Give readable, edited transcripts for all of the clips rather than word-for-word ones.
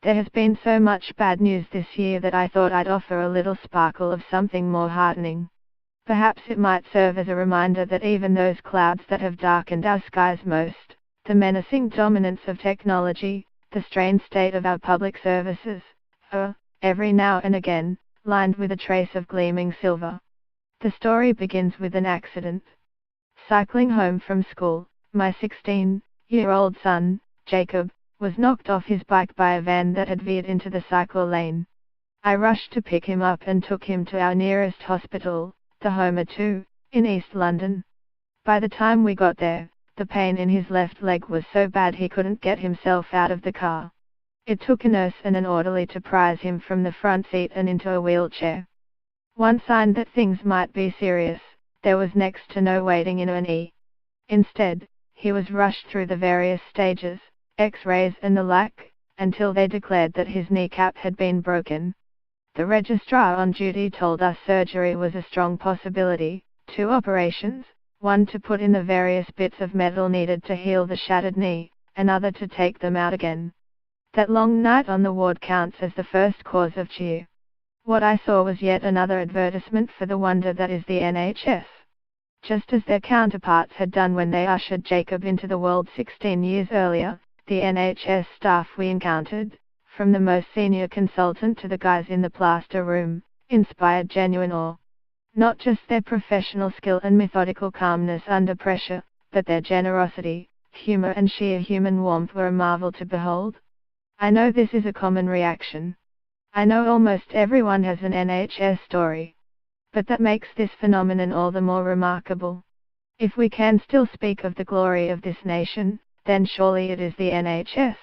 There has been so much bad news this year that I thought I'd offer a little sparkle of something more heartening. Perhaps it might serve as a reminder that even those clouds that have darkened our skies most, the menacing dominance of technology, the strained state of our public services, are, every now and again, lined with a trace of gleaming silver. The story begins with an accident. Cycling home from school, my 16-year-old son, Jacob, was knocked off his bike by a van that had veered into the cycle lane. I rushed to pick him up and took him to our nearest hospital, the Homer 2, in East London. By the time we got there, the pain in his left leg was so bad he couldn't get himself out of the car. It took a nurse and an orderly to prise him from the front seat and into a wheelchair. One sign that things might be serious, there was next to no waiting in A&E. Instead, he was rushed through the various stages, X-rays and the like, until they declared that his kneecap had been broken. The registrar on duty told us surgery was a strong possibility, 2 operations, one to put in the various bits of metal needed to heal the shattered knee, another to take them out again. That long night on the ward counts as the first cause of cheer. What I saw was yet another advertisement for the wonder that is the NHS. Just as their counterparts had done when they ushered Jacob into the world 16 years earlier, the NHS staff we encountered, from the most senior consultant to the guys in the plaster room, inspired genuine awe. Not just their professional skill and methodical calmness under pressure, but their generosity, humor and sheer human warmth were a marvel to behold. I know this is a common reaction. I know almost everyone has an NHS story. But that makes this phenomenon all the more remarkable. If we can still speak of the glory of this nation, then surely it is the NHS.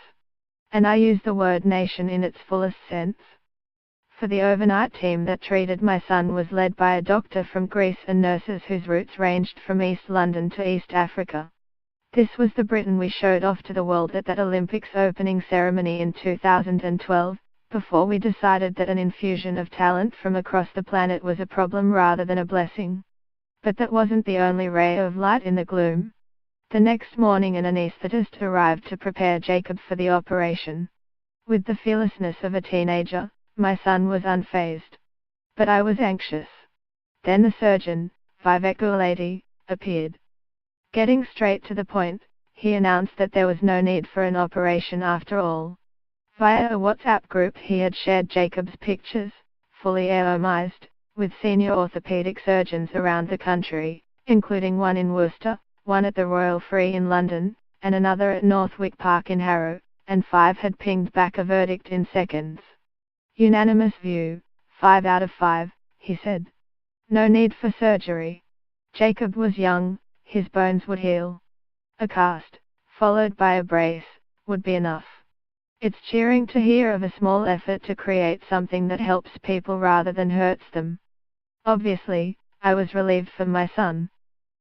And I use the word nation in its fullest sense. For the overnight team that treated my son was led by a doctor from Greece and nurses whose roots ranged from East London to East Africa. This was the Britain we showed off to the world at that Olympics opening ceremony in 2012, before we decided that an infusion of talent from across the planet was a problem rather than a blessing. But that wasn't the only ray of light in the gloom. The next morning an anaesthetist arrived to prepare Jacob for the operation. With the fearlessness of a teenager, my son was unfazed. But I was anxious. Then the surgeon, Vivek Gulati, appeared. Getting straight to the point, he announced that there was no need for an operation after all. Via a WhatsApp group he had shared Jacob's pictures, fully anonymized, with senior orthopedic surgeons around the country, including one in Worcester, one at the Royal Free in London, and another at Northwick Park in Harrow, and 5 had pinged back a verdict in seconds. Unanimous view, 5 out of 5, he said. No need for surgery. Jacob was young, his bones would heal. A cast, followed by a brace, would be enough. It's cheering to hear of a small effort to create something that helps people rather than hurts them. Obviously, I was relieved for my son,